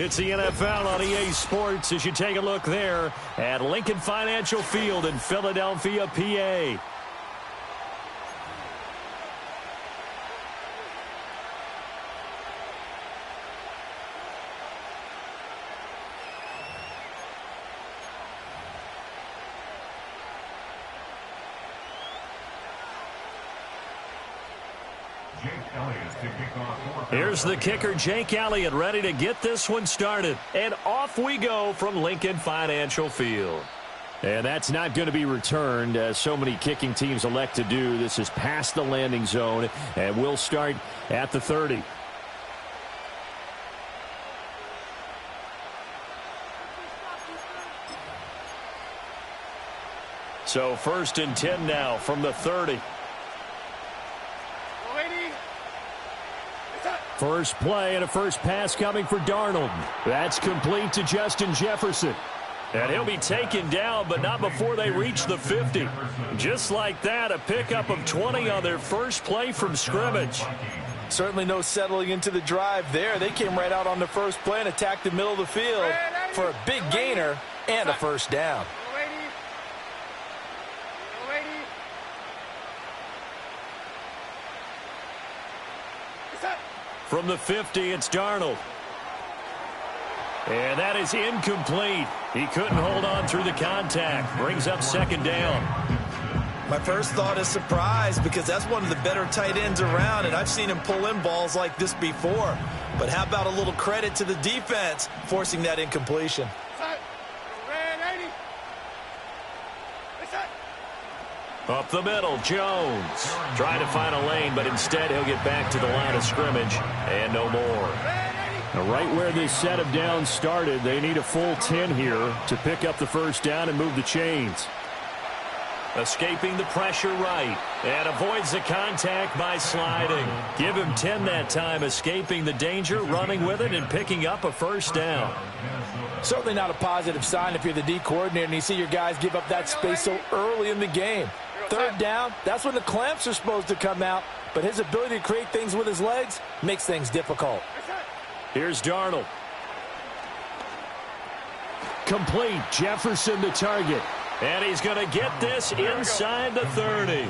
It's the NFL on EA Sports as you take a look there at Lincoln Financial Field in Philadelphia, PA. Here's the kicker, Jake Elliott, ready to get this one started. And off we go from Lincoln Financial Field. And that's not going to be returned, as so many kicking teams elect to do. This is past the landing zone, and we'll start at the 30. So 1st and 10 now from the 30. First play and a first pass coming for Darnold. That's complete to Justin Jefferson. And he'll be taken down, but not before they reach the 50. Just like that, a pickup of 20 on their first play from scrimmage. Certainly no settling into the drive there. They came right out on the first play and attacked the middle of the field for a big gainer and a first down. From the 50, it's Darnold. And that is incomplete. He couldn't hold on through the contact. Brings up 2nd down. My first thought is surprise, because that's one of the better tight ends around, and I've seen him pull in balls like this before. But how about a little credit to the defense forcing that incompletion? Up the middle, Jones. Trying to find a lane, but instead he'll get back to the line of scrimmage and no more. Now, right where this set of downs started, they need a full 10 here to pick up the first down and move the chains. Escaping the pressure right, and avoids the contact by sliding. Give him 10 that time, escaping the danger, running with it, and picking up a first down. Certainly not a positive sign if you're the D coordinator and you see your guys give up that space so early in the game. 3rd down, that's when the clamps are supposed to come out, but his ability to create things with his legs makes things difficult. Here's Darnold. Complete. Jefferson the target. And he's going to get this inside the 30.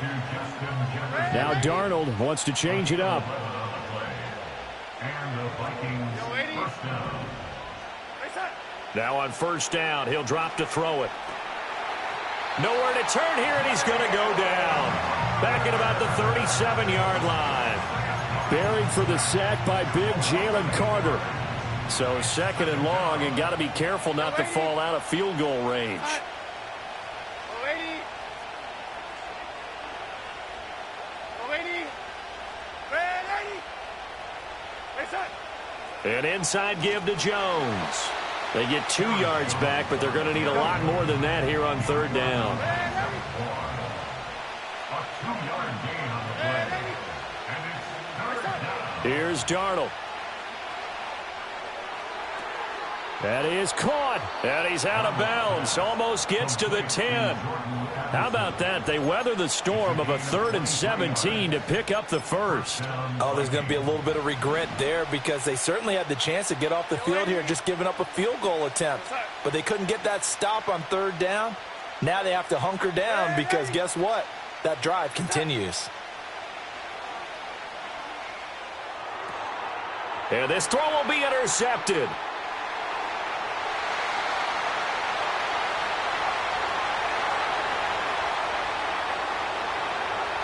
Now Darnold wants to change it up. Now on 1st down, he'll drop to throw it. Nowhere to turn here, and he's going to go down. Back at about the 37-yard line. Buried for the sack by big Jalen Carter. So 2nd and long, and got to be careful not to fall out of field goal range. An inside give to Jones. They get 2 yards back, but they're going to need a lot more than that here on 3rd down. Here's Darnold. And he is caught. And he's out of bounds. Almost gets to the 10. How about that? They weather the storm of a 3rd and 17 to pick up the first. Oh, there's going to be a little bit of regret there, because they certainly had the chance to get off the field here, just giving up a field goal attempt. But they couldn't get that stop on 3rd down. Now they have to hunker down, because guess what? That drive continues. And this throw will be intercepted.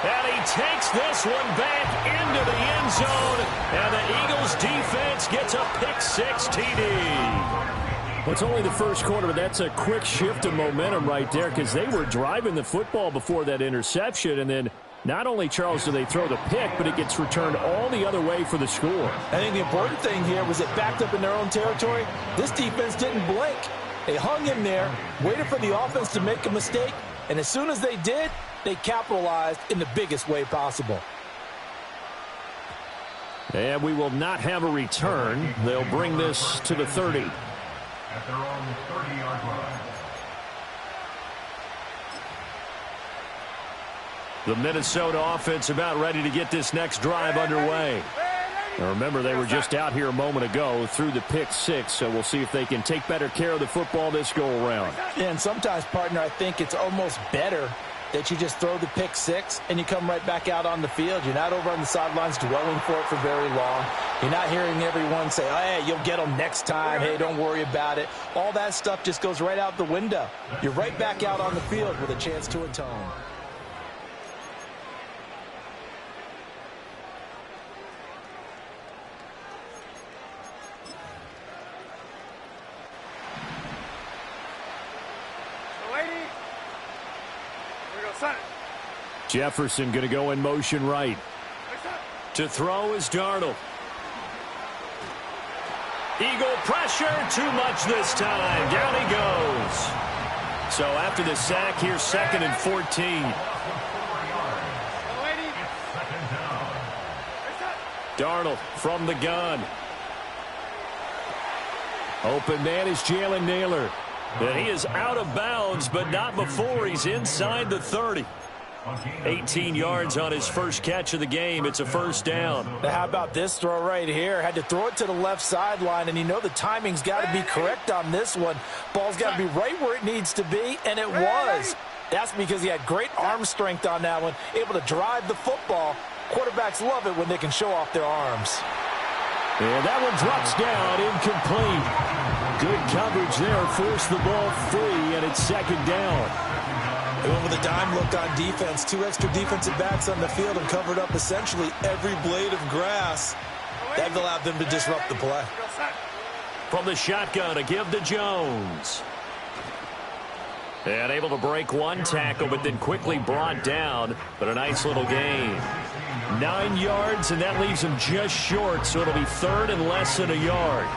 And he takes this one back into the end zone. And the Eagles defense gets a pick-6 TD. Well, it's only the first quarter, but that's a quick shift of momentum right there, because they were driving the football before that interception. And then not only, Charles, do they throw the pick, but it gets returned all the other way for the score. I think the important thing here was it backed up in their own territory. This defense didn't blink. They hung in there, waited for the offense to make a mistake, and as soon as they did, they capitalized in the biggest way possible. And we will not have a return. They'll bring this to the 30. At their own 30-yard line. The Minnesota offense about ready to get this next drive underway. Now remember, they were just out here a moment ago through the pick six, so we'll see if they can take better care of the football this go-around. Yeah, and sometimes, partner, I think it's almost better that you just throw the pick six and you come right back out on the field. You're not over on the sidelines dwelling for it for very long. You're not hearing everyone say, oh, hey, you'll get them next time. Hey, don't worry about it. All that stuff just goes right out the window. You're right back out on the field with a chance to atone. Jefferson going to go in motion right. To throw is Darnold. Eagle pressure, too much this time. Down he goes. So after the sack, here's 2nd and 14. Darnold from the gun. Open man is Jalen Nailor. And he is out of bounds, but not before he's inside the 30. 18 yards on his first catch of the game. It's a first down. Now how about this throw right here? Had to throw it to the left sideline, and you know the timing's got to be correct on this one. Ball's got to be right where it needs to be, and it was. That's because he had great arm strength on that one, able to drive the football. Quarterbacks love it when they can show off their arms. And that one drops down, incomplete. Good coverage there, forced the ball free, and it's 2nd down. They went with a dime look on defense. 2 extra defensive backs on the field and covered up essentially every blade of grass. That allowed them to disrupt the play. From the shotgun, a give to Jones. And able to break one tackle, but then quickly brought down. But a nice little gain. 9 yards, and that leaves him just short, so it'll be 3rd and less than a yard.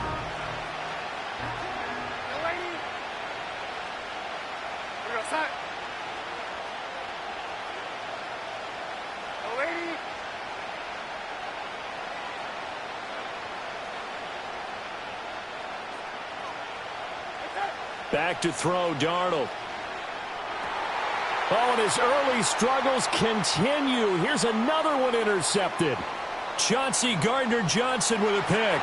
Back to throw, Darnold. Oh, and his early struggles continue. Here's another one intercepted. Chauncey Gardner-Johnson with a pick.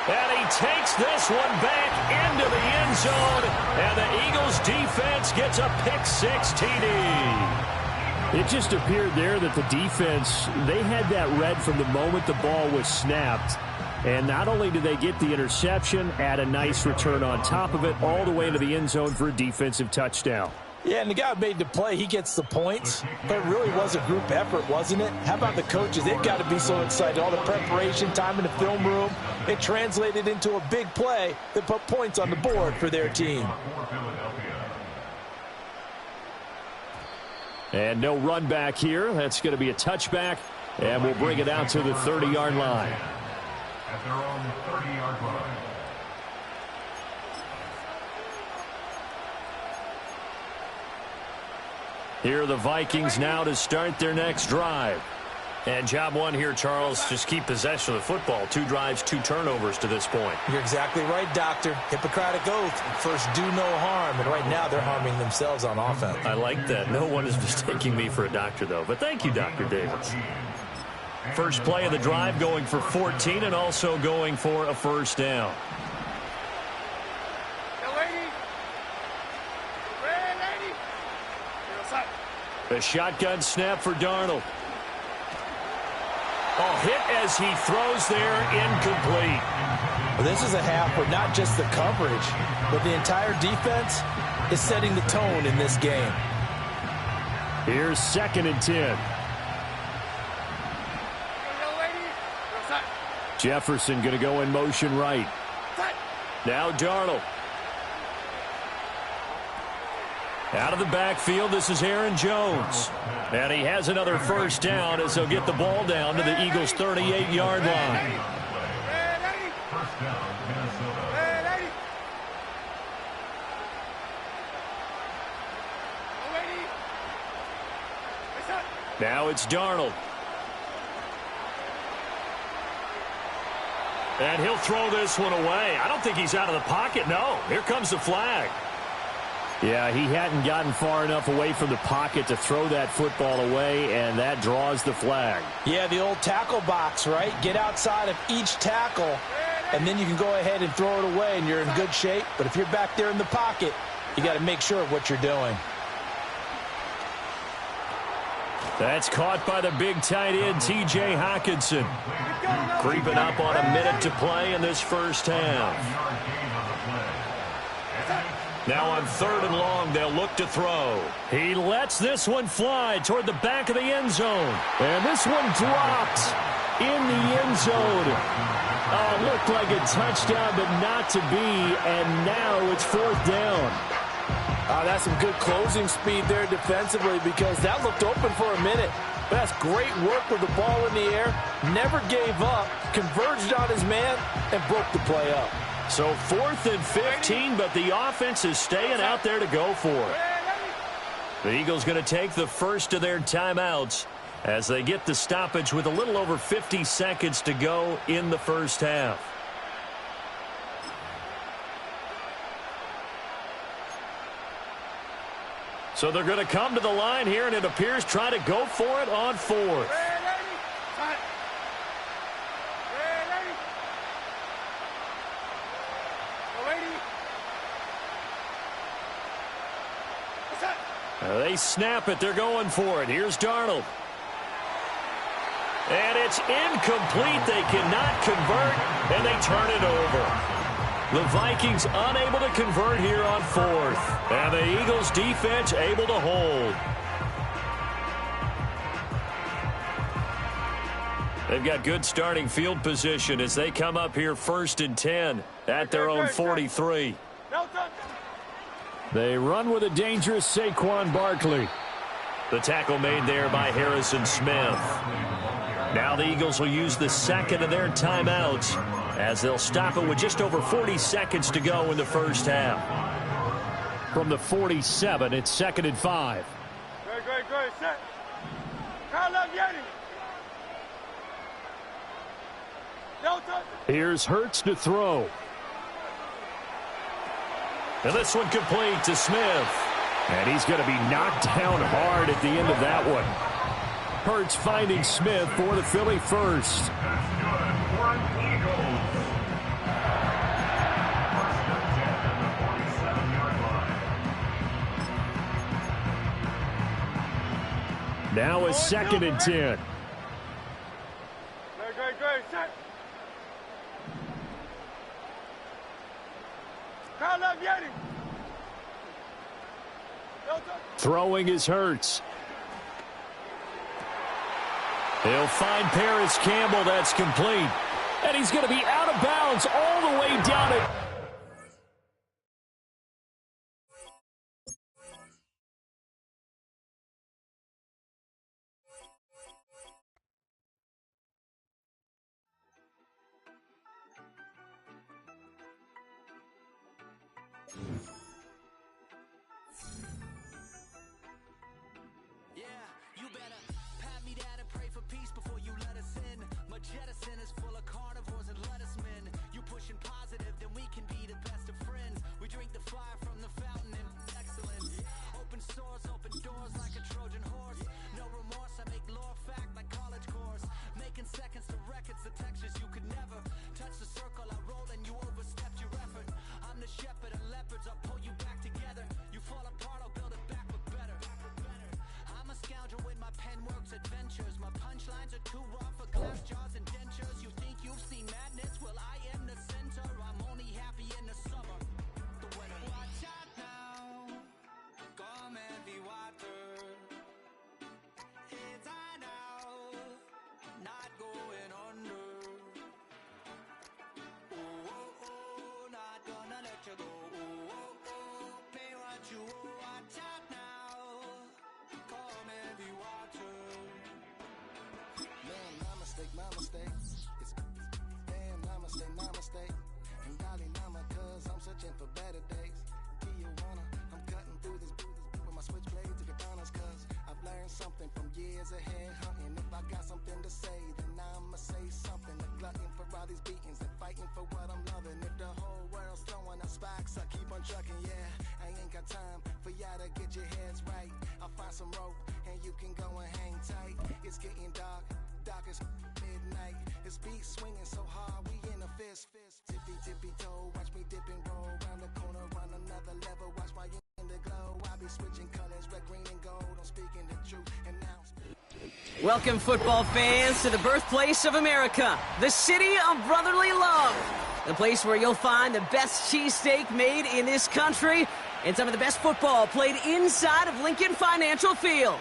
And he takes this one back into the end zone. And the Eagles defense gets a pick six TD. It just appeared there that the defense, they had that read from the moment the ball was snapped. And not only did they get the interception, add a nice return on top of it, all the way into the end zone for a defensive touchdown. Yeah, and the guy who made the play, he gets the points. But it really was a group effort, wasn't it? How about the coaches? They've got to be so excited. All the preparation, time in the film room, it translated into a big play that put points on the board for their team. And no run back here. That's going to be a touchback, and we'll bring it out to the 30-yard line. At their own 30-yard line. Here are the Vikings now to start their next drive. And job one here, Charles, just keep possession of the football. 2 drives, 2 turnovers to this point. You're exactly right, Doctor. Hippocratic oath. First, do no harm. And right now, they're harming themselves on offense. I like that. No one is mistaking me for a doctor, though. But thank you, Dr. Davis. First play of the drive going for 14 and also going for a first down. A shotgun snap for Darnold. Oh, hit as he throws there, incomplete. Well, this is a half where not just the coverage, but the entire defense is setting the tone in this game. Here's 2nd and 10. Jefferson going to go in motion right. Now Darnold. Out of the backfield, this is Aaron Jones. And he has another first down as they'll get the ball down to the Eagles' 38-yard line. First down, Minnesota. Now it's Darnold. And he'll throw this one away. I don't think he's out of the pocket. No, here comes the flag. Yeah, he hadn't gotten far enough away from the pocket to throw that football away, and that draws the flag. Yeah, the old tackle box, right? Get outside of each tackle, and then you can go ahead and throw it away, and you're in good shape. But if you're back there in the pocket, you got to make sure of what you're doing. That's caught by the big tight end, T.J. Hockenson. Creeping up on a minute to play in this first half. Now on 3rd and long, they'll look to throw. He lets this one fly toward the back of the end zone. And this one dropped in the end zone. Looked like a touchdown, but not to be. And now it's 4th down. That's some good closing speed there defensively because that looked open for a minute. But that's great work with the ball in the air. Never gave up, converged on his man, and broke the play up. So 4th and 15, but the offense is staying out there to go for it. The Eagles going to take the first of their timeouts as they get the stoppage with a little over 50 seconds to go in the first half. So they're going to come to the line here, and it appears try to go for it on 4th. They snap it. They're going for it. Here's Darnold. And it's incomplete. They cannot convert, and they turn it over. The Vikings unable to convert here on 4th. And the Eagles defense able to hold. They've got good starting field position as they come up here 1st and 10 at their own 43. They run with a dangerous Saquon Barkley. The tackle made there by Harrison Smith. Now the Eagles will use the second of their timeouts as they'll stop it with just over 40 seconds to go in the first half. From the 47, it's 2nd and 5. Great. Set. Call up Yeti. Here's Hurts to throw. And this one complete to Smith. And he's going to be knocked down hard at the end of that one. Hurts finding Smith for the Philly first. Now it's 2nd and 10. Great. Set. Call up Yeti. Throwing is Hurts. He'll find Paris Campbell. That's complete. And he's going to be out of bounds all the way down it. Jettison is full of carnivores and lettuce men. You pushing positive, then we can be the best of friends. We drink the fire from the fountain and excellence. Open sores, open doors like a Trojan horse. No remorse, I make lore fact like college course. Making seconds to records, the textures you could never touch the circle I roll and you overstepped your effort. I'm the shepherd of leopards, I'll pull you back together. You fall apart, I'll build it back but better. I'm a scoundrel with my pen works adventures. My punchlines are too raw for glass jars and dentures. You think you've seen madness? Well, I am the center. I'm only happy in the summer. The weather. Watch out now. Come heavy water. It's high now. Not going under. Oh, not gonna let you go. Oh, pay what you owe. Watch out now. Come heavy water. Man, my mistake. It's damn, namaste. And golly, nama, cause I'm searching for better days. Tijuana, I'm cutting through this with my switchblade to the bonus, cause I've learned something from years ahead hunting. If I got something to say, then I'ma say something. A glutton for all these beatings and fighting for what I'm loving. If the whole world's throwing out sparks, I keep on trucking, yeah. I ain't got time oughta get your heads right. I'll find some rope and you can go and hang tight. It's getting dark, dark as midnight. This beat swinging so hard, we in a fist. Tippy, tippy toe, watch me dip and roll. Round the corner, run another level, watch my in the glow. I'll be switching colors, red, green, and gold. I'm speaking the truth, and now... Welcome, football fans, to the birthplace of America, the city of brotherly love. The place where you'll find the best cheesesteak made in this country and some of the best football played inside of Lincoln Financial Field.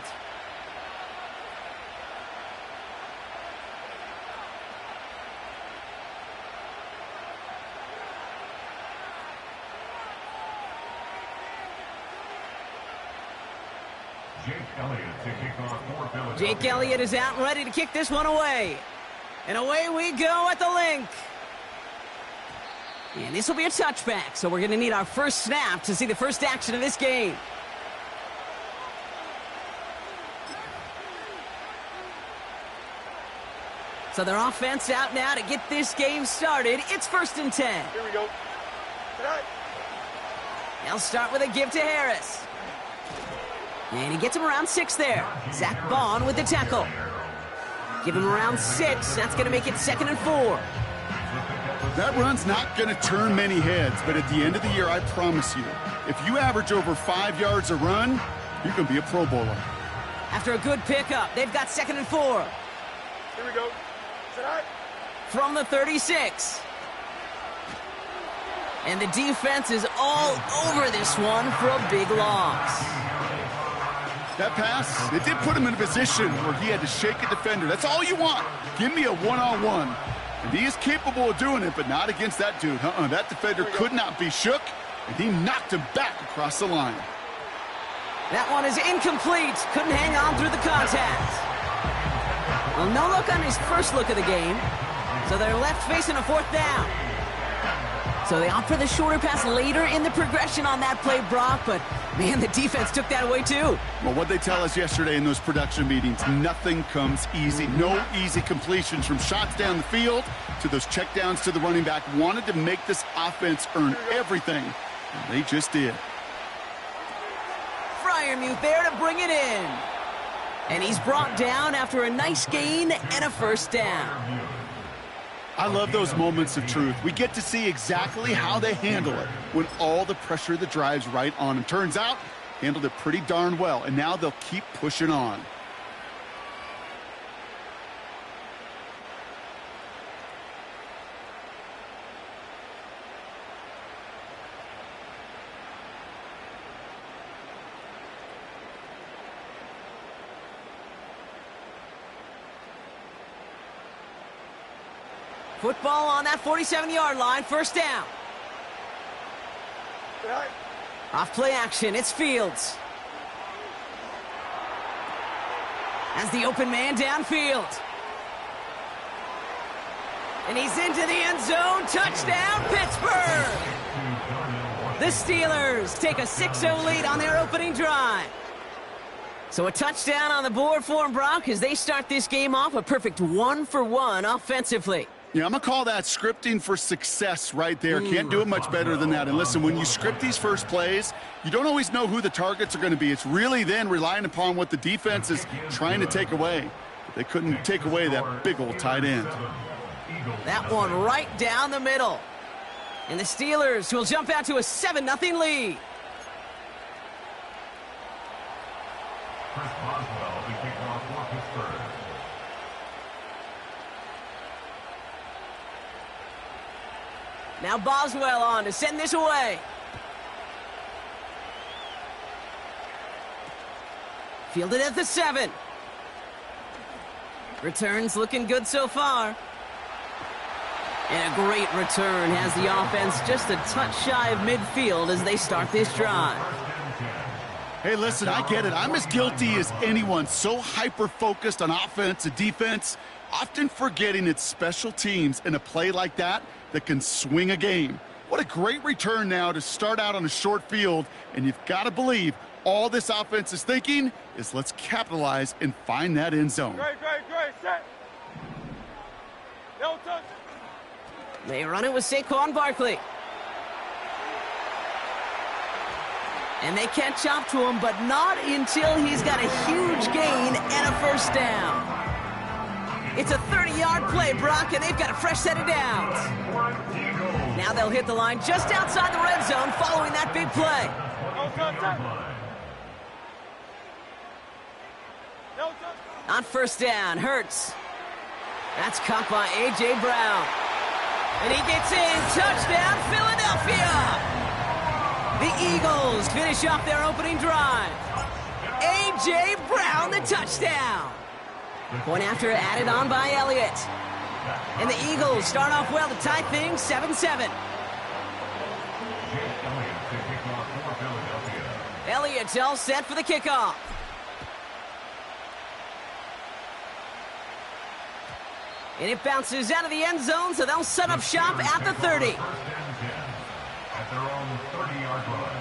Jake Elliott to kick off for Philadelphia. Jake Elliott is out and ready to kick this one away. And away we go at the link. And this will be a touchback, so we're going to need our first snap to see the first action of this game. So their offense out now to get this game started. It's 1st and 10. Here we go. Tonight. They'll start with a give to Harris. And he gets him around 6 there. Zach Bond with the tackle. Give him around 6. That's going to make it 2nd and 4. That run's not going to turn many heads, but at the end of the year, I promise you, if you average over 5 yards a run, you're going to be a Pro Bowler. After a good pickup, they've got 2nd and 4. Here we go. Tonight. From the 36. And the defense is all over this one for a big loss. That pass, it did put him in a position where he had to shake a defender. That's all you want. Give me a one-on-one. And he is capable of doing it, but not against that dude. That defender could not be shook, and he knocked him back across the line. That one is incomplete. Couldn't hang on through the contact. Well, no look on his first look of the game. So they're left facing a 4th down. So they opt for the shorter pass later in the progression on that play, Brock, but man, the defense took that away too. Well, what they tell us yesterday in those production meetings, nothing comes easy. No easy completions from shots down the field to those checkdowns to the running back. Wanted to make this offense earn everything, and they just did. Freiermuth there to bring it in. And he's brought down after a nice gain and a 1st down. I love those moments of truth. We get to see exactly how they handle it when all the pressure that drives right on them. Turns out, handled it pretty darn well, and now they'll keep pushing on. Football on that 47-yard line, 1st down. Tonight. Off play action, it's Fields. As the open man downfield. And he's into the end zone. Touchdown, Pittsburgh! The Steelers take a 6-0 lead on their opening drive. So a touchdown on the board for them, Brock, as they start this game off a perfect 1-for-1 offensively. Yeah, I'm going to call that scripting for success right there. Can't do it much better than that. And listen, when you script these first plays, you don't always know who the targets are going to be. It's really then relying upon what the defense is trying to take away. But they couldn't take away that big old tight end. That one right down the middle. And the Steelers will jump out to a 7-0 lead. Chris Boswell to kick off for Pittsburgh. Now Boswell on to send this away. Fielded at the 7. Returns looking good so far. And a great return has the offense just a touch shy of midfield as they start this drive. Hey, listen, I get it. I'm as guilty as anyone. So hyper-focused on offense and defense, often forgetting it's special teams in a play like that that can swing a game. What a great return now to start out on a short field, and you've got to believe all this offense is thinking is let's capitalize and find that end zone. Great. Set. No touch. They run it with Saquon Barkley. And they can't chop to him, but not until he's got a huge gain and a first down. It's a 30-yard play, Brock, and they've got a fresh set of downs. Now they'll hit the line just outside the red zone following that big play. On first down, Hurts. That's caught by A.J. Brown. And he gets in. Touchdown, Philadelphia! The Eagles finish off their opening drive. A.J. Brown, the touchdown. Point after added on by Elliott. And the Eagles start off well to tie things 7-7. Elliott's all set for the kickoff. And it bounces out of the end zone, so they'll set up shop at the 30. At their own 30-yard line.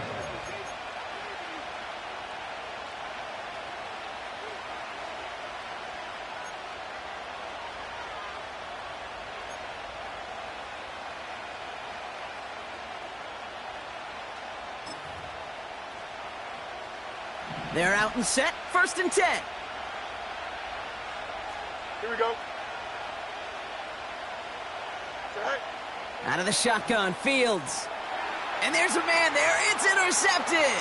They're out and set, 1st and 10. Here we go. Out of the shotgun, Fields. And there's a man there. It's intercepted.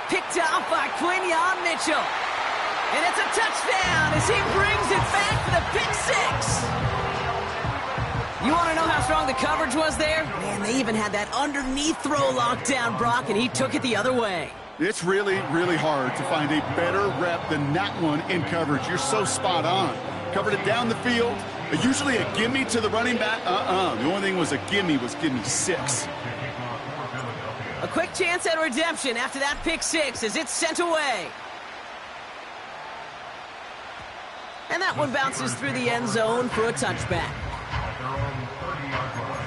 Picked off by Quinyon Mitchell. And it's a touchdown as he brings it back for the pick six. You want to know how strong the coverage was there? Man, they even had that underneath throw locked down, Brock, and he took it the other way. It's really, really hard to find a better rep than that one in coverage. You're so spot on. Covered it down the field. Usually a gimme to the running back. The only thing was a gimme 6. A quick chance at redemption after that pick six as it's sent away. And that one bounces through the end zone for a touchback. At their own 30-yard line.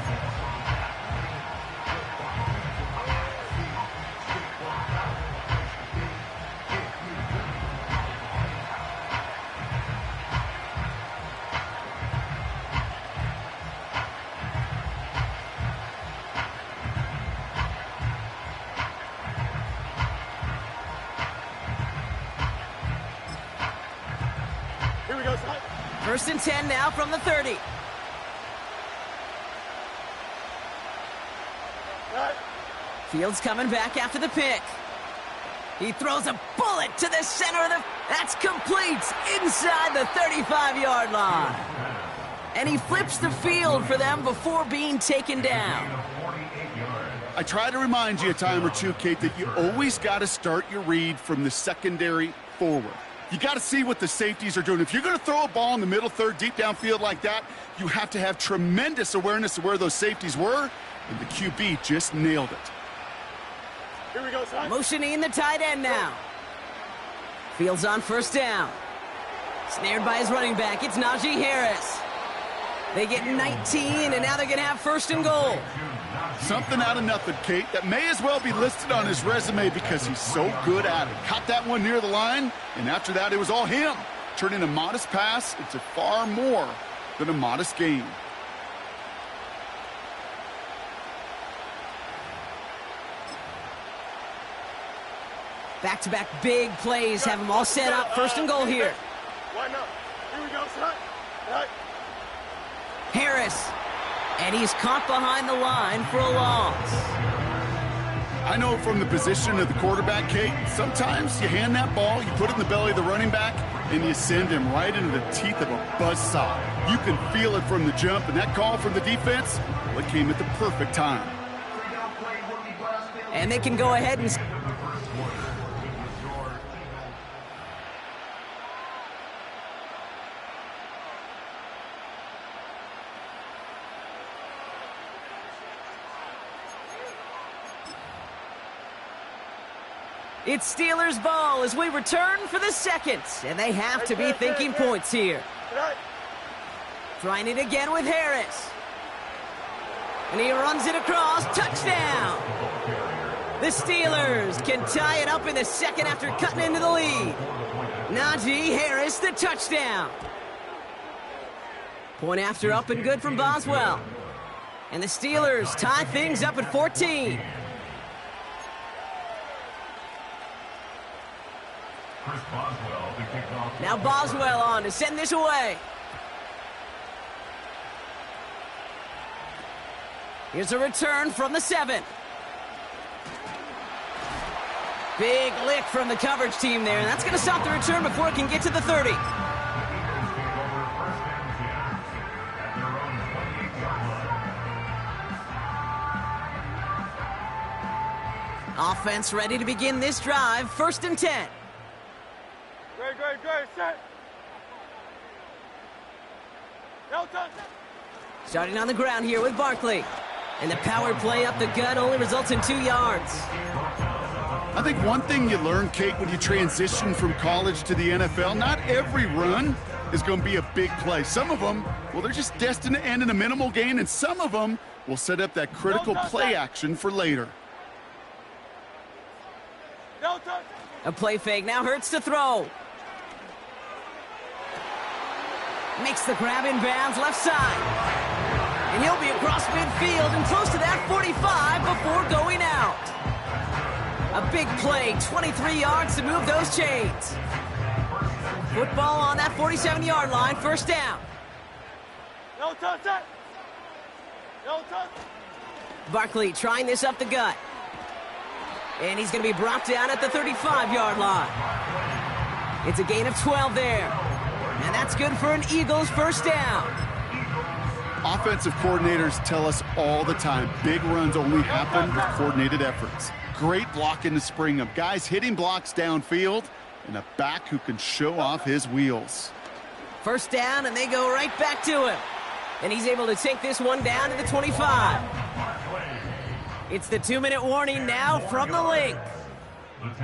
Here we go, son. 1st and 10 now from the 30. Fields coming back after the pick. He throws a bullet to the center of the... That's complete inside the 35-yard line. And he flips the field for them before being taken down. I try to remind you a time or two, Kate, that you always got to start your read from the secondary forward. You got to see what the safeties are doing. If you're going to throw a ball in the middle third, deep downfield like that, you have to have tremendous awareness of where those safeties were, and the QB just nailed it. Here we go, son. Motioning the tight end now. Fields on 1st down. Snared by his running back. It's Najee Harris. They get 19, and now they're going to have 1st and goal. Something out of nothing, Kate, that may as well be listed on his resume because he's so good at it. Caught that one near the line, and after that, it was all him. Turning a modest pass into far more than a modest gain. Back-to-back big plays have them all set up. 1st and goal here. Why not? Here we go, son. Right. Harris. And he's caught behind the line for a loss. I know from the position of the quarterback, Kate, sometimes you hand that ball, you put it in the belly of the running back, and you send him right into the teeth of a buzzsaw. You can feel it from the jump, and that call from the defense, well, it came at the perfect time. And they can go ahead and... It's Steelers ball as we return for the second. And they have to be thinking points here. Trying it again with Harris. And he runs it across. Touchdown! The Steelers can tie it up in the second after cutting into the lead. Najee Harris, the touchdown. Point after up and good from Boswell. And the Steelers tie things up at 14. Chris Boswell to kick off. Now Boswell on to send this away. Here's a return from the 7. Big lick from the coverage team there, and that's going to stop the return before it can get to the 30. Offense ready to begin this drive. 1st and 10. Great, set. Starting on the ground here with Barkley. And the power play up the gut only results in 2 yards. I think one thing you learn, Kate, when you transition from college to the NFL, not every run is going to be a big play. Some of them, well, they're just destined to end in a minimal gain, and some of them will set up that critical play action for later. A play fake now hurts to throw. Makes the grab in bounds left side. And he'll be across midfield and close to that 45 before going out. A big play, 23 yards to move those chains. Football on that 47-yard line, 1st down. No touch. Barkley trying this up the gut. And he's going to be brought down at the 35-yard line. It's a gain of 12 there. And that's good for an Eagles 1st down. Offensive coordinators tell us all the time, big runs only happen with coordinated efforts. Great block in the spring of guys hitting blocks downfield and a back who can show off his wheels. 1st down, and they go right back to him. And he's able to take this one down to the 25. It's the 2-minute warning now from the link.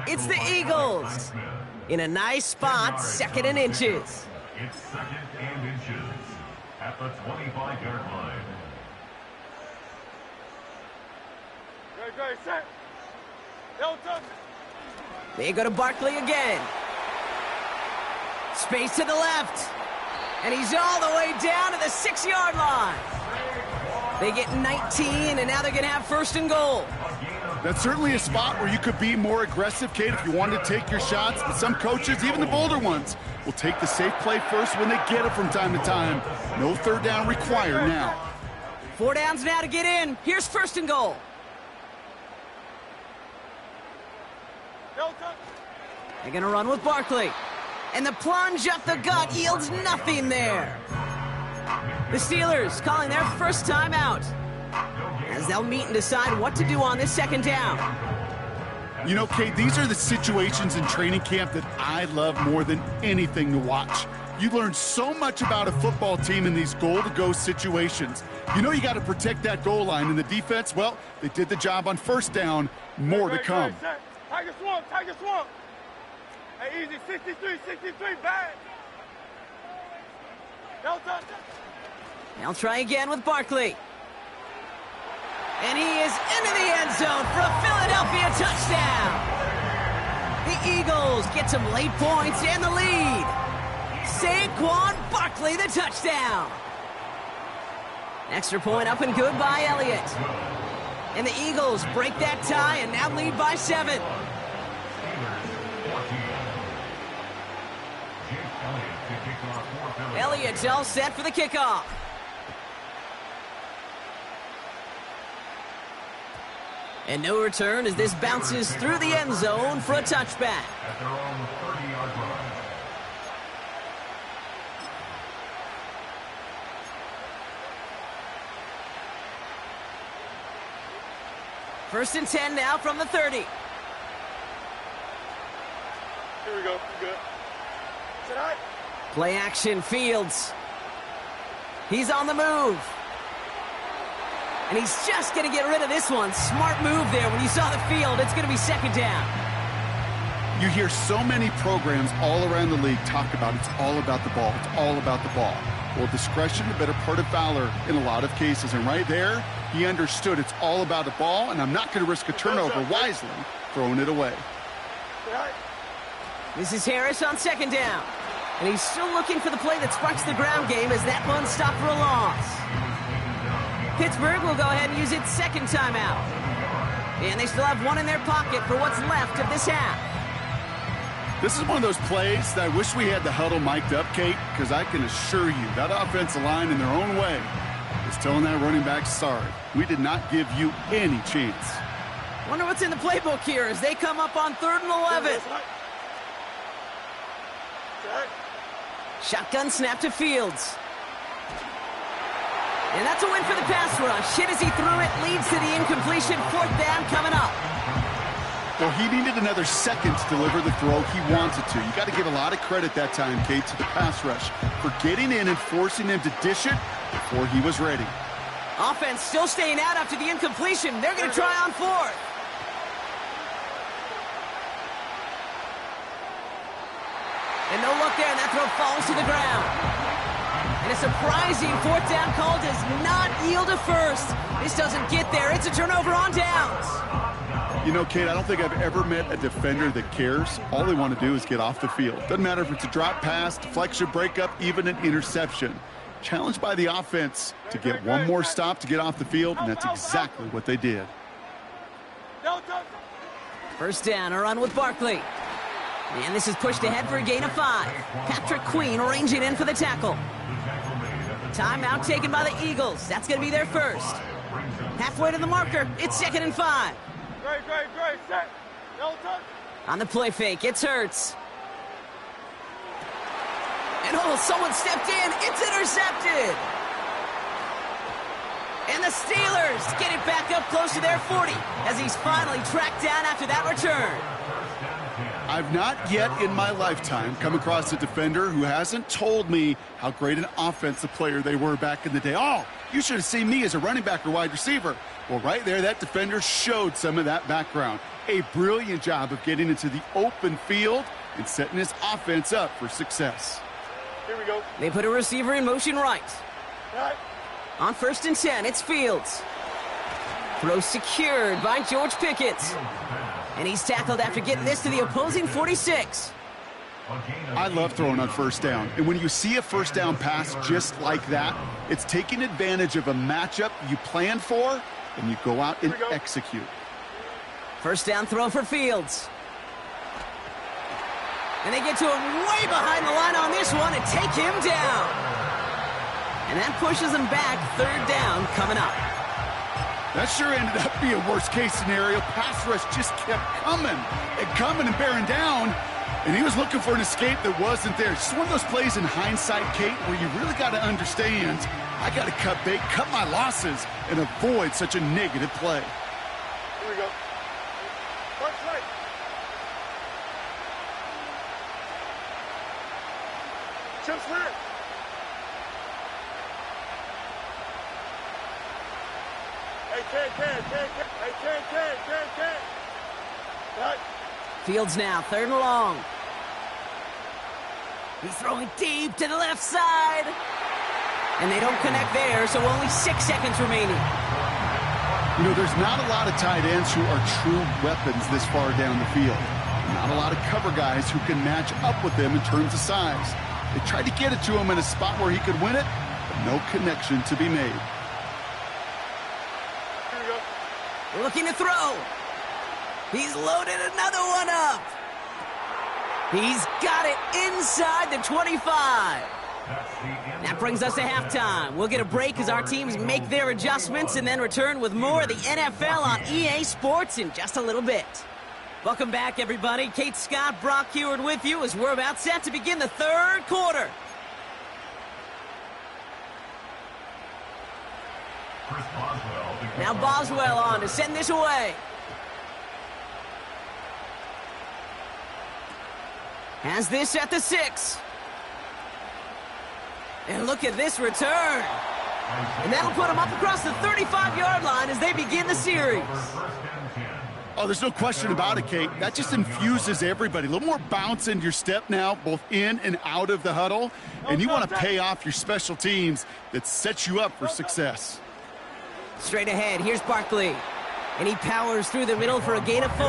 It's the Eagles in a nice spot, 2nd and inches. It's 2nd and inches at the 25-yard line. Great, set. No touch. They go to Barkley again. Space to the left. And he's all the way down to the 6-yard line. They get 19, and now they're going to have 1st and goal. That's certainly a spot where you could be more aggressive, Kate, if you wanted to take your shots. But some coaches, even the bolder ones, will take the safe play first when they get it from time to time. No 3rd down required now. 4 downs now to get in. Here's 1st and goal. No touch. They're going to run with Barkley. And the plunge up the gut yields nothing there. The Steelers calling their 1st time out, as they'll meet and decide what to do on this 2nd down. You know, Kate, these are the situations in training camp that I love more than anything to watch. You learn so much about a football team in these goal-to-go situations. You know you got to protect that goal line, and the defense, well, they did the job on 1st down. More to come. Tiger swamp. Hey, easy, 63, bad. No touch. They'll try again with Barkley. And he is into the end zone for a Philadelphia touchdown. The Eagles get some late points and the lead. Saquon Barkley, the touchdown. Extra point up and good by Elliott. And the Eagles break that tie and now lead by 7. Elliott's all set for the kickoff. And no return as this bounces through the end zone for a touchback. At their own 30-yard line. First and 10 now from the 30. Here we go. Good. Tonight. Play action, Fields. He's on the move. And he's just going to get rid of this one. Smart move there. When you saw the field, it's going to be 2nd down. You hear so many programs all around the league talk about it's all about the ball. It's all about the ball. Well, discretion, the better part of valor in a lot of cases. And right there, he understood it's all about the ball, and I'm not going to risk a turnover wisely throwing it away. This is Harris on 2nd down. And he's still looking for the play that sparks the ground game as that one stopped for a loss. Pittsburgh will go ahead and use its 2nd timeout. And they still have one in their pocket for what's left of this half. This is one of those plays that I wish we had the huddle mic'd up, Kate, because I can assure you that offensive line in their own way is telling that running back, sorry, we did not give you any chance. Wonder what's in the playbook here as they come up on 3rd and 11. Shotgun snap to Fields. And that's a win for the pass rush. Hit as he threw it, leads to the incompletion. 4th down coming up. Well, he needed another second to deliver the throw he wanted to. You got to give a lot of credit that time, Kate, to the pass rush for getting in and forcing him to dish it before he was ready. Offense still staying out after the incompletion. They're going to try on 4th. And no look there, and that throw falls to the ground. And a surprising 4th down call does not yield a first. This doesn't get there. It's a turnover on downs. You know, Kate, I don't think I've ever met a defender that cares. All they want to do is get off the field. Doesn't matter if it's a drop pass, deflection, breakup, even an interception. Challenged by the offense to get one more stop to get off the field, and that's exactly what they did. 1st down, a run with Barkley. And this is pushed ahead for a gain of 5. Patrick Queen ranging in for the tackle. Timeout taken by the Eagles. That's going to be their first. Halfway to the marker, it's 2nd and 5. Great, set. No touch. On the play fake, it's Hurts. And someone stepped in. It's intercepted. And the Steelers get it back up close to their 40 as he's finally tracked down after that return. I've not yet in my lifetime come across a defender who hasn't told me how great an offensive player they were back in the day. Oh, you should have seen me as a running back or wide receiver. Well, right there, that defender showed some of that background. A brilliant job of getting into the open field and setting his offense up for success. Here we go. They put a receiver in motion right. On 1st and 10, it's Fields. Throw secured by George Pickett. And he's tackled after getting this to the opposing 46. I love throwing on 1st down. And when you see a 1st down pass just like that, it's taking advantage of a matchup you planned for, and you go out and execute. 1st down throw for Fields. And they get to him way behind the line on this one and take him down. And that pushes him back. 3rd down coming up. That sure ended up being a worst-case scenario. Pass rush just kept coming and bearing down. And he was looking for an escape that wasn't there. It's just one of those plays in hindsight, Kate, where you really got to understand, I got to cut bait, cut my losses, and avoid such a negative play. Here we go. Punch right. Chips clear. Hey, can. Cut. Fields now, 3rd and long. He's throwing deep to the left side. And they don't connect there, so only 6 seconds remaining. You know, there's not a lot of tight ends who are true weapons this far down the field. Not a lot of cover guys who can match up with them in terms of size. They tried to get it to him in a spot where he could win it, but no connection to be made. Looking to throw. He's loaded another one up. He's got it inside the 25. That brings us to halftime. We'll get a break as our teams make their adjustments and then return with more of the NFL on EA Sports in just a little bit. Welcome back, everybody. Kate Scott, Brock Huard with you as we're about set to begin the 3rd quarter. Now Boswell on to send this away. Has this at the 6. And look at this return. And that'll put them up across the 35-yard line as they begin the series. Oh, there's no question about it, Kate. That just infuses everybody. A little more bounce in your step now, both in and out of the huddle. And you want to pay off your special teams that sets you up for success. Straight ahead, here's Barkley. And he powers through the middle for a gain of 4.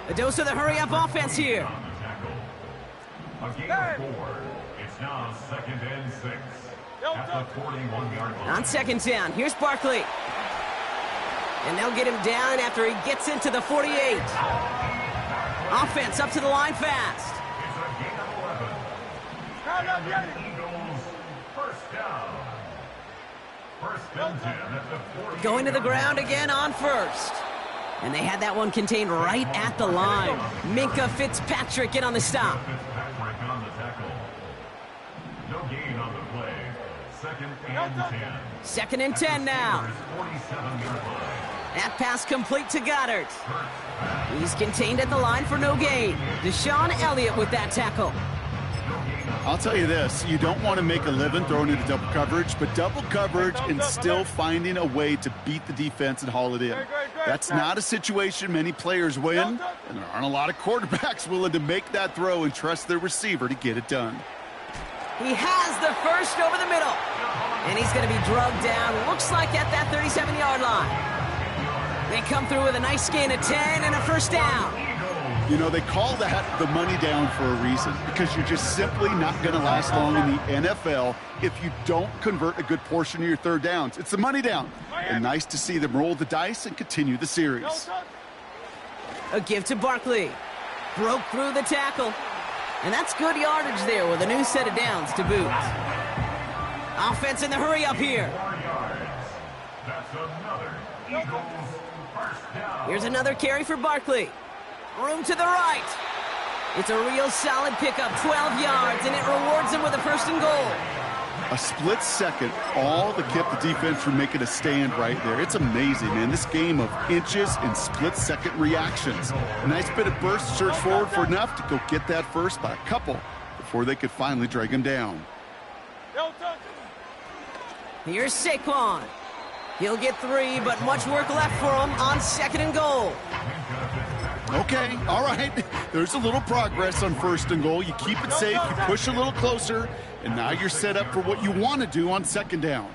A dose of the hurry-up offense here. A gain of 4. It's now 2nd and 6. At the 41-yard line. On 2nd down, here's Barkley. And they'll get him down after he gets into the 48. Offense up to the line fast. It's a gain of 11. Eagles, first down. First and 10 at the 40. Going to the ground again on first. And they had that one contained right at the line. Minkah Fitzpatrick in on the stop. Fitzpatrick on the tackle. No gain on the play. Second and 10. Second and 10 now. 47-yard line. That pass complete to Goddard. He's contained at the line for no gain. Deshaun Elliott with that tackle. I'll tell you this, you don't want to make a living throwing into double coverage, but double coverage and still finding a way to beat the defense and haul it in. That's not a situation many players win, and there aren't a lot of quarterbacks willing to make that throw and trust their receiver to get it done. He has the first over the middle, and he's going to be drugged down, looks like at that 37-yard line. They come through with a nice gain of 10 and a first down. You know, they call that the money down for a reason, because you're just simply not going to last long in the NFL if you don't convert a good portion of your third downs. It's the money down. And nice to see them roll the dice and continue the series. A give to Barkley. Broke through the tackle. And that's good yardage there with a new set of downs to boot. Offense in the hurry up here. 4 yards. That's another Eagles first down. Here's another carry for Barkley. Room to the right. It's a real solid pickup, 12 yards, and it rewards him with a first and goal. A split second, all that kept the defense from making a stand right there. It's amazing, man. This game of inches and split-second reactions. A nice bit of burst, surge forward for enough to go get that first by a couple before they could finally drag him down. Here's Saquon. He'll get 3, but much work left for him on second and goal. Okay, all right. There's a little progress on first and goal. You keep it safe, you push a little closer, and now you're set up for what you want to do on second down.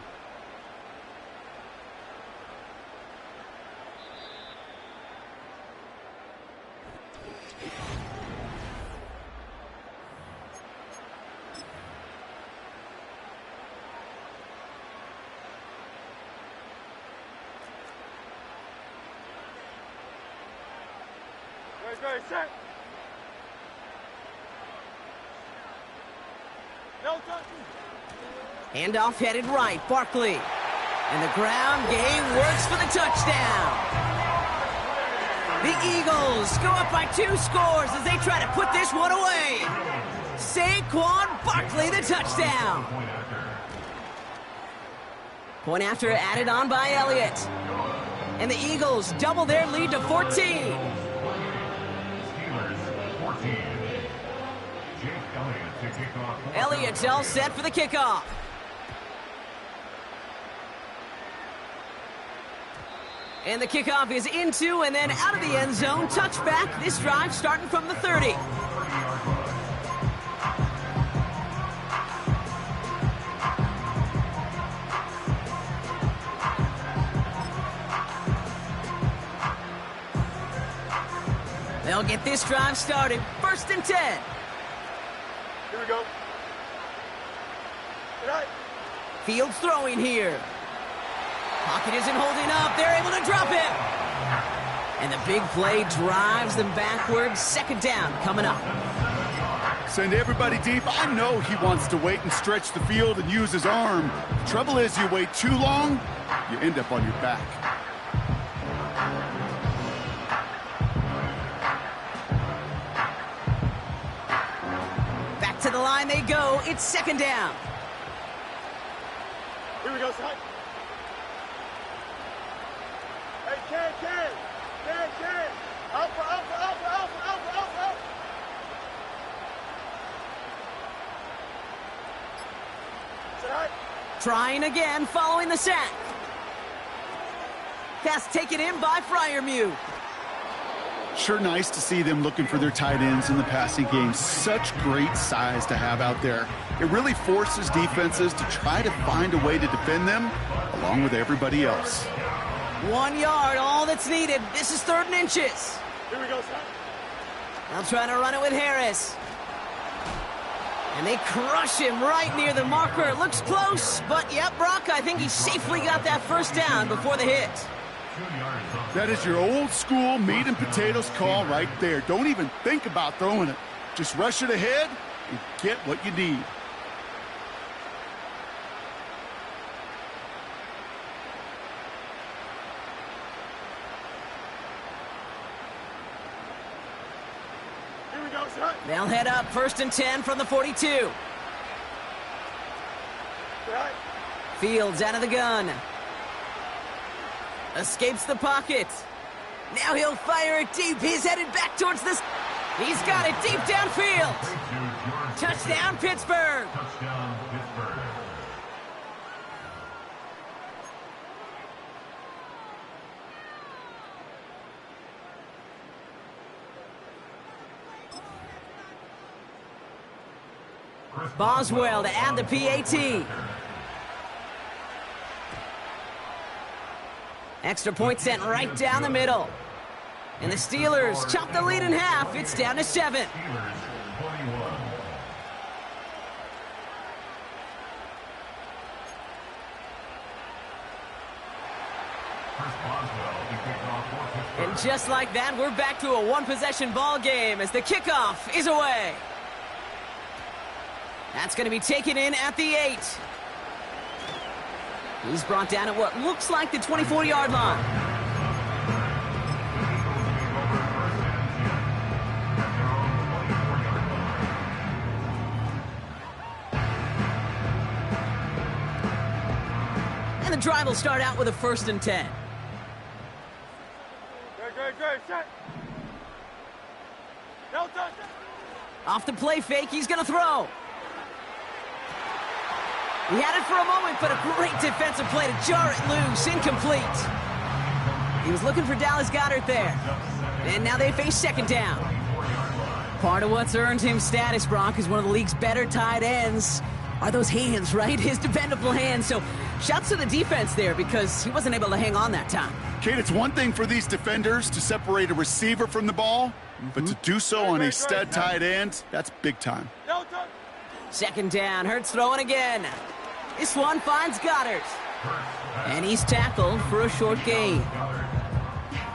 Handoff headed right, Barkley. And the ground game works for the touchdown. The Eagles go up by 2 scores as they try to put this one away. Saquon Barkley, the touchdown. Point after added on by Elliott. And the Eagles double their lead to 14. Steelers 14. Jake Elliott to kick off. Elliott's all set for the kickoff. And the kickoff is into and then out of the end zone. Touchback. This drive starting from the 30. They'll get this drive started. First and 10. Here we go. Right. Fields throwing here. Pocket isn't holding up. They're able to drop him. And the big play drives them backwards. Second down coming up. Send everybody deep. I know he wants to wait and stretch the field and use his arm. The trouble is, you wait too long, you end up on your back. Back to the line they go. It's second down. Here we go, son. Hey, Ken. Alpha. Trying again following the sack. Pass taken in by Freiermuth. Sure nice to see them looking for their tight ends in the passing game. Such great size to have out there. It really forces defenses to try to find a way to defend them along with everybody else. 1 yard, all that's needed. This is third and inches. Here we go, son. They'll try to run it with Harris. And they crush him right near the marker. It looks close, but yep, Brock, I think he safely got that first down before the hit. That is your old school meat and potatoes call right there. Don't even think about throwing it. Just rush it ahead and get what you need. Here we go, son. They'll head up 1st and 10 from the 42. Right. Fields out of the gun. Escapes the pocket. Now he'll fire it deep. He's headed back towards this. He's got it deep downfield. Touchdown, Pittsburgh. Touchdown, Pittsburgh. Boswell to add the PAT. Extra point sent right down the middle. And the Steelers chop the lead in half. It's down to 7. Steelers 21. Chris Boswell to kick off for Pittsburgh. And just like that, we're back to a one-possession ball game as the kickoff is away. That's going to be taken in at the 8. He's brought down at what looks like the 24-yard line. And the drive will start out with a 1st and 10. Great, set. No touchdown. Off the play fake, he's going to throw. He had it for a moment, but a great defensive play to jar it loose. Incomplete. He was looking for Dallas Goedert there. And now they face 2nd down. Part of what's earned him status, Brock, is one of the league's better tight ends. Are those hands, right? His dependable hands. So shouts to the defense there because he wasn't able to hang on that time. Kate, it's one thing for these defenders to separate a receiver from the ball, but to do so on a stud tight end, that's big time. No touchdown. 2nd down, Hurts throwing again. This one finds Goddard. And he's tackled for a short gain.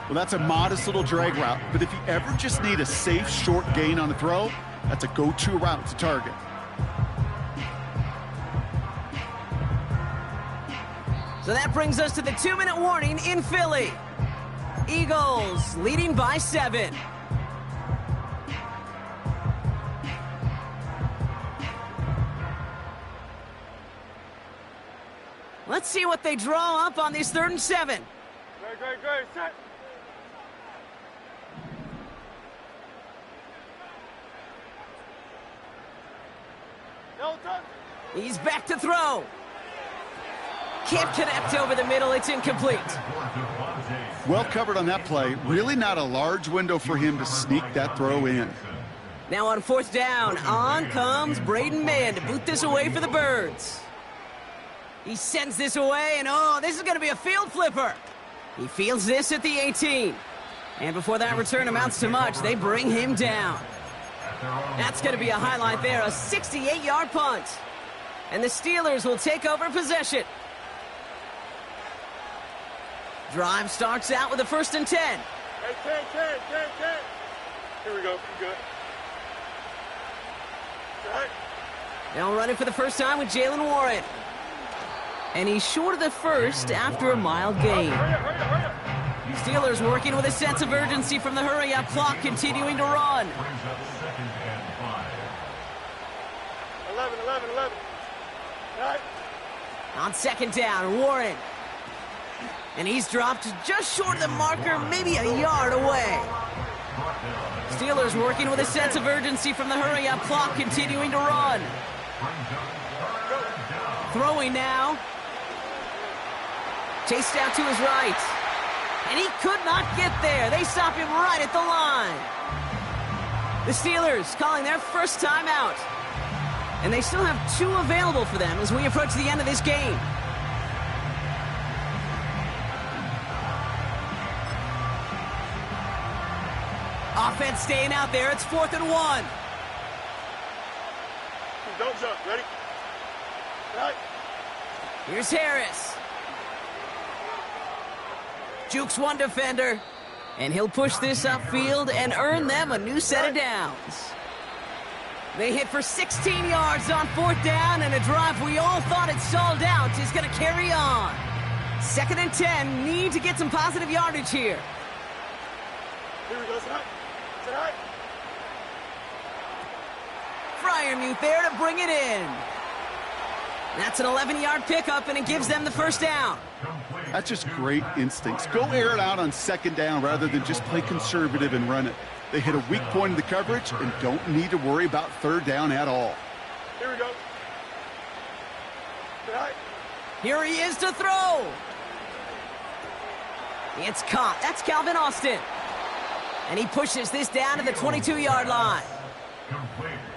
Well, that's a modest little drag route, but if you ever just need a safe short gain on the throw, that's a go-to route to target. So that brings us to the 2-minute warning in Philly. Eagles leading by 7. Let's see what they draw up on this 3rd and 7. Great, set. No touchdown. He's back to throw. Can't connect over the middle. It's incomplete. Well covered on that play. Really not a large window for him to sneak that throw in. Now on 4th down, on comes Braden Mann to boot this away for the Birds. He sends this away, and oh, this is going to be a field flipper. He fields this at the 18. And before that return amounts to much, they bring him down. That's going to be a highlight there, a 68-yard punt. And the Steelers will take over possession. Drive starts out with a 1st and 10. Hey, 10. Here we go. You good. Right. They'll run it for the first time with Jalen Warren. And he's short of the 1st after a mild gain. Hurry up. Steelers working with a sense of urgency from the hurry-up clock, continuing to run. 11. Right. On 2nd down, Warren. And he's dropped just short of the marker, maybe a yard away. Steelers working with a sense of urgency from the hurry-up clock, continuing to run. Throwing now. Chased out to his right. And he could not get there. They stop him right at the line. The Steelers calling their first timeout. And they still have 2 available for them as we approach the end of this game. Offense staying out there. It's 4th and 1. Don't jump. Ready? Right. Here's Harris. Jukes one defender. And he'll push this upfield and earn them a new set of downs. They hit for 16 yards on 4th down, and a drive we all thought had stalled out is going to carry on. 2nd and 10, need to get some positive yardage here. Here we go, tonight. Freiermuth there to bring it in. That's an 11-yard pickup, and it gives them the first down. That's just great instincts. Go air it out on 2nd down rather than just play conservative and run it. They hit a weak point in the coverage and don't need to worry about 3rd down at all. Here we go. Tonight. Here he is to throw. It's caught. That's Calvin Austin. And he pushes this down to the 22-yard line.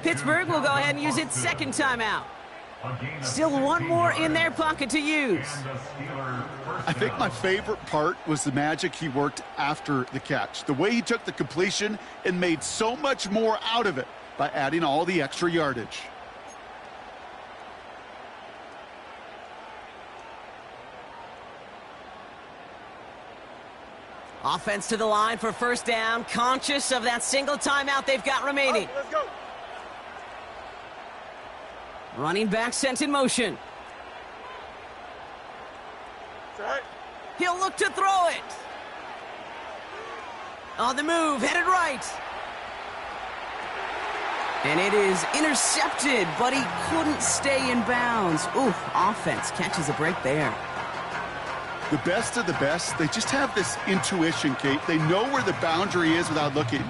Pittsburgh will go ahead and use its 2nd timeout. Still one more in their pocket to use. I think my favorite part was the magic he worked after the catch. The way he took the completion and made so much more out of it by adding all the extra yardage. Offense to the line for 1st down, conscious of that single timeout they've got remaining. Let's go. Running back sent in motion. Tonight. He'll look to throw it. On the move, headed right. And it is intercepted, but he couldn't stay in bounds. Ooh, offense catches a break there. The best of the best, they just have this intuition, Kate. They know where the boundary is without looking.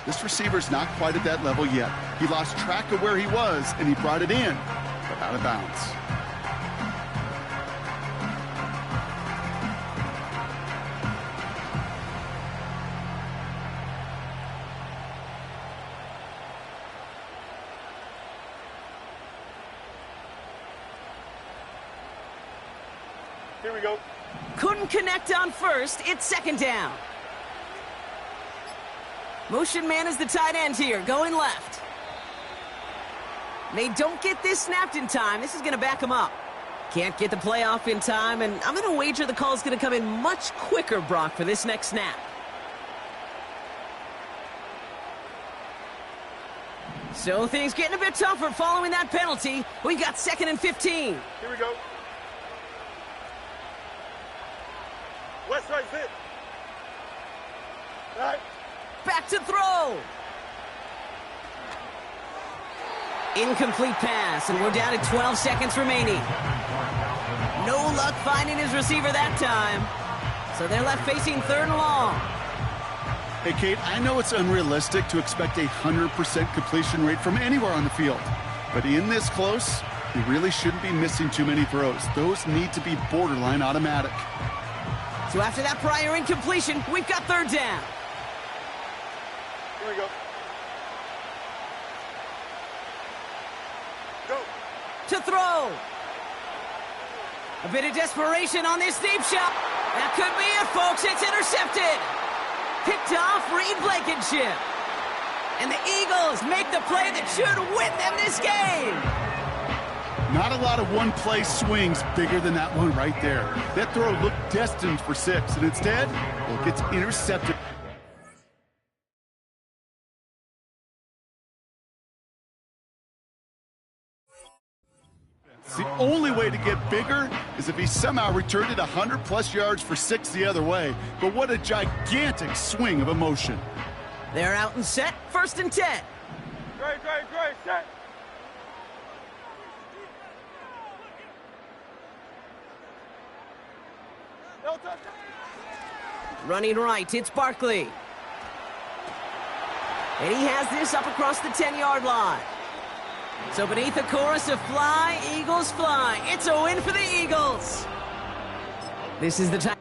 This receiver's not quite at that level yet. He lost track of where he was, and he brought it in, but out of bounds. Here we go. Couldn't connect on 1st. It's 2nd down. Motion man is the tight end here, going left. They don't get this snapped in time. This is going to back them up. Can't get the play off in time, and I'm going to wager the call is going to come in much quicker, Brock, for this next snap. So things getting a bit tougher following that penalty. We got 2nd and 15. Here we go. West side fit. Tonight. Back to throw. Incomplete pass, and we're down to 12 seconds remaining. No luck finding his receiver that time. So they're left facing 3rd and long. Hey, Kate, I know it's unrealistic to expect a 100% completion rate from anywhere on the field. But in this close, you really shouldn't be missing too many throws. Those need to be borderline automatic. So after that prior incompletion, we've got 3rd down. Here we go. Go. To throw. A bit of desperation on this deep shot. That could be it, folks. It's intercepted. Picked off Reed Blankenship. And the Eagles make the play that should win them this game. Not a lot of one-play swings bigger than that one right there. That throw looked destined for 6, and instead, well, it gets intercepted. The only way to get bigger is if he somehow returned it 100-plus yards for 6 the other way. But what a gigantic swing of emotion. They're out and set. 1st and 10. Great, set. No touch. Running right, it's Barkley. And he has this up across the 10-yard line. So beneath a chorus of fly, Eagles fly. It's a win for the Eagles. This is the time.